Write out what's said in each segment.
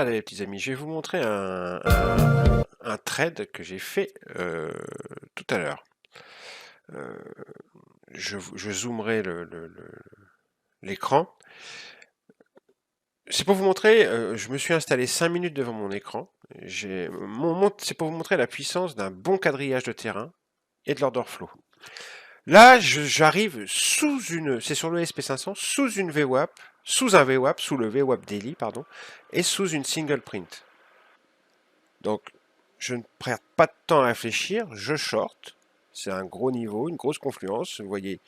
regardez les petits amis, je vais vous montrer un trade que j'ai fait tout à l'heure. Je zoomerai l'écran. C'est pour vous montrer, je me suis installé 5 minutes devant mon écran. C'est pour vous montrer la puissance d'un bon quadrillage de terrain et de l'order flow. Là, j'arrive c'est sur le SP500, sous une VWAP, sous le VWAP Daily, pardon, et sous une single print. Donc, je ne perds pas de temps à réfléchir, je short. C'est un gros niveau, une grosse confluence. Vous voyez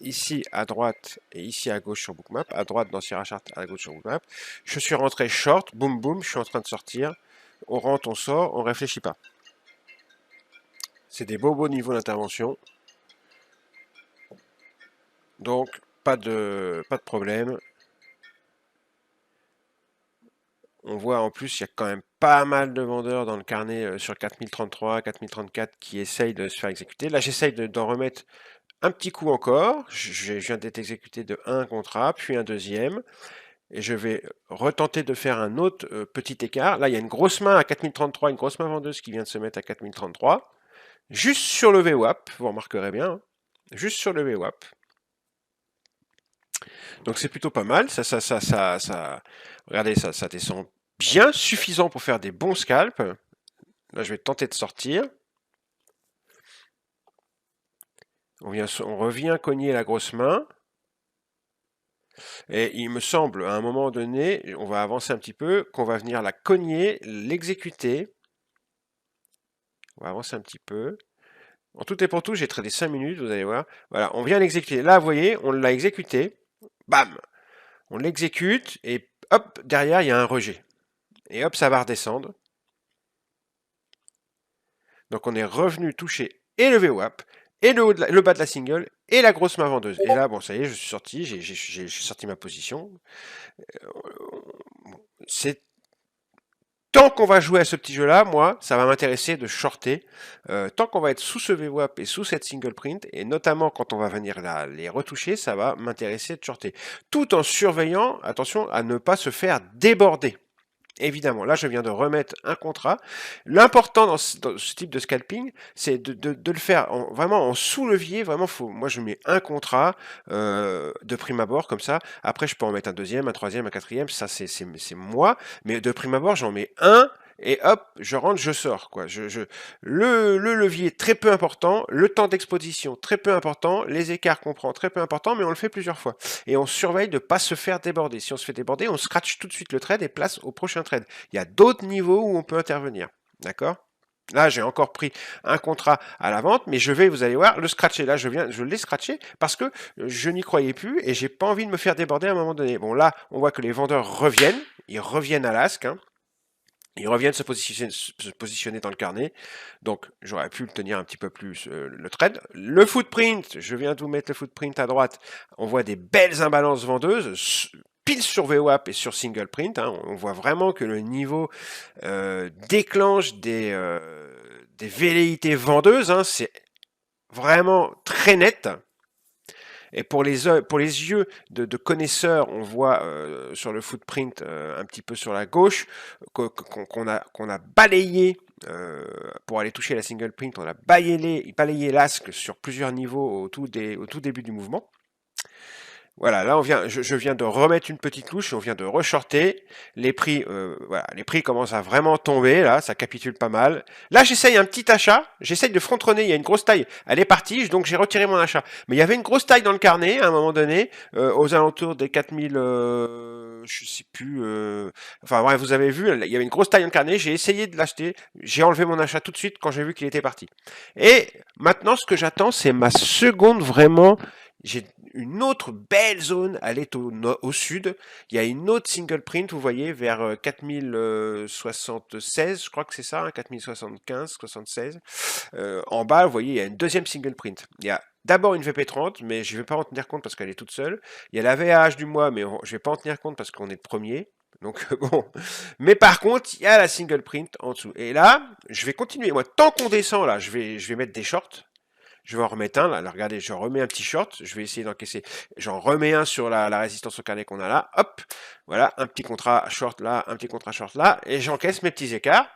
ici à droite et ici à gauche sur Bookmap. À droite dans Sierra Chart, à gauche sur Bookmap. Je suis rentré short, boum boum, je suis en train de sortir. On rentre, on sort, on réfléchit pas. C'est des beaux niveaux d'intervention. Donc, pas de problème. On voit en plus, il y a quand même pas mal de vendeurs dans le carnet sur 4033, 4034 qui essayent de se faire exécuter. Là, j'essaye d'en remettre un petit coup encore. Je viens d'être exécuté de un contrat, puis un deuxième. Et je vais retenter de faire un autre petit écart. Là, il y a une grosse main à 4033, une grosse main vendeuse qui vient de se mettre à 4033. Juste sur le VWAP, vous remarquerez bien. Hein, juste sur le VWAP. Donc c'est plutôt pas mal. Regardez, ça descend bien, suffisant pour faire des bons scalps. Là, je vais tenter de sortir. On revient cogner la grosse main. Et il me semble, à un moment donné, on va avancer un petit peu, qu'on va venir la cogner, l'exécuter. On va avancer un petit peu. En tout et pour tout, j'ai tradé 5 minutes, vous allez voir. Voilà, on vient l'exécuter. Là, vous voyez, on l'a exécuté. Bam! On l'exécute et hop, derrière, il y a un rejet. Et hop, ça va redescendre. Donc on est revenu toucher et le VWAP, et le bas de la single, et la grosse main vendeuse. Et là, bon, ça y est, je suis sorti, j'ai sorti ma position. C'est tant qu'on va jouer à ce petit jeu-là, moi, ça va m'intéresser de shorter. Tant qu'on va être sous ce VWAP et sous cette single print, et notamment quand on va venir les retoucher, ça va m'intéresser de shorter. Tout en surveillant, attention, à ne pas se faire déborder. Évidemment, là je viens de remettre un contrat. L'important dans ce type de scalping, c'est de le faire vraiment en sous-levier. Vraiment, moi je mets un contrat de prime abord comme ça. Après, je peux en mettre un deuxième, un troisième, un quatrième. Ça, c'est moi. Mais de prime abord, j'en mets un. Et hop, je rentre, je sors. Quoi. Le levier très peu important, le temps d'exposition très peu important, les écarts qu'on prend très peu important, mais on le fait plusieurs fois. Et on surveille de ne pas se faire déborder. Si on se fait déborder, on scratch tout de suite le trade et place au prochain trade. Il y a d'autres niveaux où on peut intervenir. D'accord ? Là, j'ai encore pris un contrat à la vente, mais vous allez voir, le scratcher. Là, je l'ai scratché parce que je n'y croyais plus et j'ai pas envie de me faire déborder à un moment donné. Bon, là, on voit que les vendeurs reviennent. Ils reviennent à l'asque. Hein. Ils reviennent se positionner dans le carnet. Donc, j'aurais pu le tenir un petit peu plus le trade. Le footprint, je viens de vous mettre le footprint à droite. On voit des belles imbalances vendeuses, pile sur VWAP et sur single print. Hein. On voit vraiment que le niveau déclenche des velléités vendeuses. Hein. C'est vraiment très net. Et pour les yeux de connaisseurs, on voit sur le footprint un petit peu sur la gauche qu'on a balayé pour aller toucher la single print, on a balayé l'asque sur plusieurs niveaux au tout début du mouvement. Voilà, là je viens de remettre une petite louche, on vient de reshorter. Les prix commencent à vraiment tomber, là, ça capitule pas mal. Là, j'essaye un petit achat, j'essaye de front-runner, il y a une grosse taille, elle est partie, donc j'ai retiré mon achat. Mais il y avait une grosse taille dans le carnet, à un moment donné, aux alentours des 4000, je sais plus, enfin bref, vous avez vu, il y avait une grosse taille dans le carnet, j'ai essayé de l'acheter, j'ai enlevé mon achat tout de suite quand j'ai vu qu'il était parti. Et maintenant, ce que j'attends, c'est ma seconde vraiment. J'ai une autre belle zone, elle est au sud. Il y a une autre single print, vous voyez, vers 4076, je crois que c'est ça, hein, 4075, 76. En bas, vous voyez, il y a une deuxième single print. Il y a d'abord une VP30, mais je ne vais pas en tenir compte parce qu'elle est toute seule. Il y a la VAH du mois, mais je ne vais pas en tenir compte parce qu'on est le premier. Donc bon, mais par contre, il y a la single print en dessous. Et là, je vais continuer. Moi, tant qu'on descend là, je vais mettre des shorts. Je vais en remettre un, là, regardez, je remets un petit short, je vais essayer d'encaisser. J'en remets un sur la résistance au carnet qu'on a là, hop, voilà, un petit contrat short là, un petit contrat short là, et j'encaisse mes petits écarts.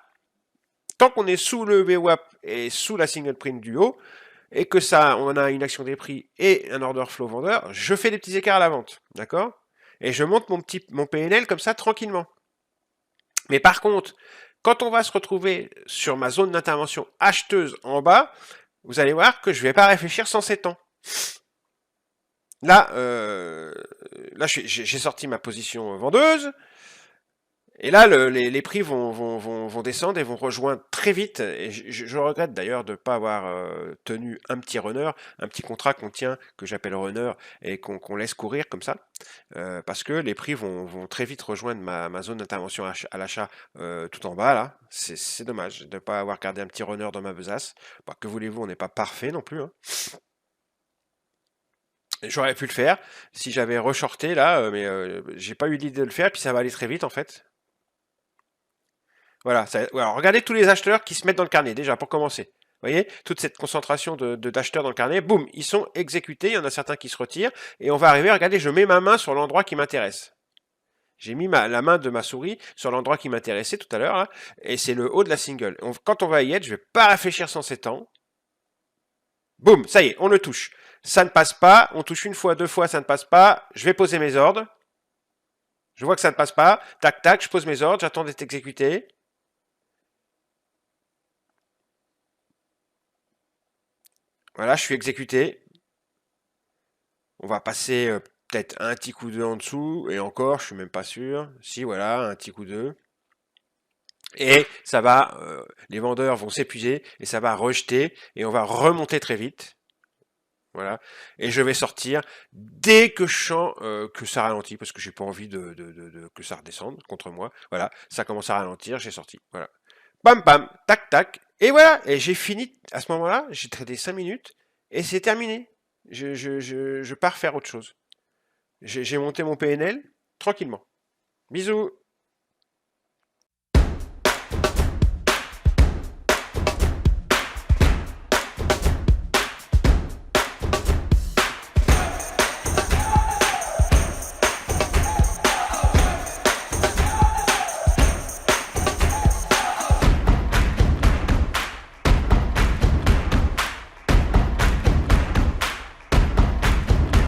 Tant qu'on est sous le VWAP et sous la single print du haut, et que ça, on a une action des prix et un order flow vendeur, je fais des petits écarts à la vente, d'accord? Et je monte mon PNL comme ça tranquillement. Mais par contre, quand on va se retrouver sur ma zone d'intervention acheteuse en bas, vous allez voir que je ne vais pas réfléchir sans 7 ans. Là, j'ai sorti ma position vendeuse. Et là, les prix vont descendre et vont rejoindre très vite. Et je regrette d'ailleurs de ne pas avoir tenu un petit runner, un petit contrat qu'on tient, que j'appelle runner, et qu'on laisse courir comme ça. Parce que les prix vont très vite rejoindre ma zone d'intervention à l'achat tout en bas. Là, c'est dommage de ne pas avoir gardé un petit runner dans ma besace. Bah, que voulez-vous, on n'est pas parfait non plus. Hein. J'aurais pu le faire si j'avais reshorté là, mais j'ai pas eu l'idée de le faire, puis ça va aller très vite en fait. Voilà, alors regardez tous les acheteurs qui se mettent dans le carnet, déjà, pour commencer. Vous voyez, toute cette concentration d'acheteurs dans le carnet, boum, ils sont exécutés, il y en a certains qui se retirent, et on va arriver, regardez, je mets ma main sur l'endroit qui m'intéresse. J'ai mis la main de ma souris sur l'endroit qui m'intéressait tout à l'heure, là, et c'est le haut de la single. Quand on va y être, je vais pas réfléchir sans 7 ans. Boum, ça y est, on le touche. Ça ne passe pas, on touche une fois, deux fois, ça ne passe pas, je vais poser mes ordres. Je vois que ça ne passe pas, tac, tac, je pose mes ordres, j'attends d'être exécuté. Voilà, je suis exécuté. On va passer peut-être un petit coup d'œil en dessous, et encore, je suis même pas sûr. Si, voilà, un petit coup d'œil. Et ça va, les vendeurs vont s'épuiser, et ça va rejeter, et on va remonter très vite. Voilà. Et je vais sortir dès que je sens que ça ralentit, parce que j'ai pas envie que ça redescende contre moi. Voilà, ça commence à ralentir, j'ai sorti. Voilà. Bam, bam, tac, tac. Et voilà, et j'ai fini à ce moment-là, j'ai tradé 5 minutes, et c'est terminé. Je pars faire autre chose. J'ai monté mon PNL tranquillement. Bisous.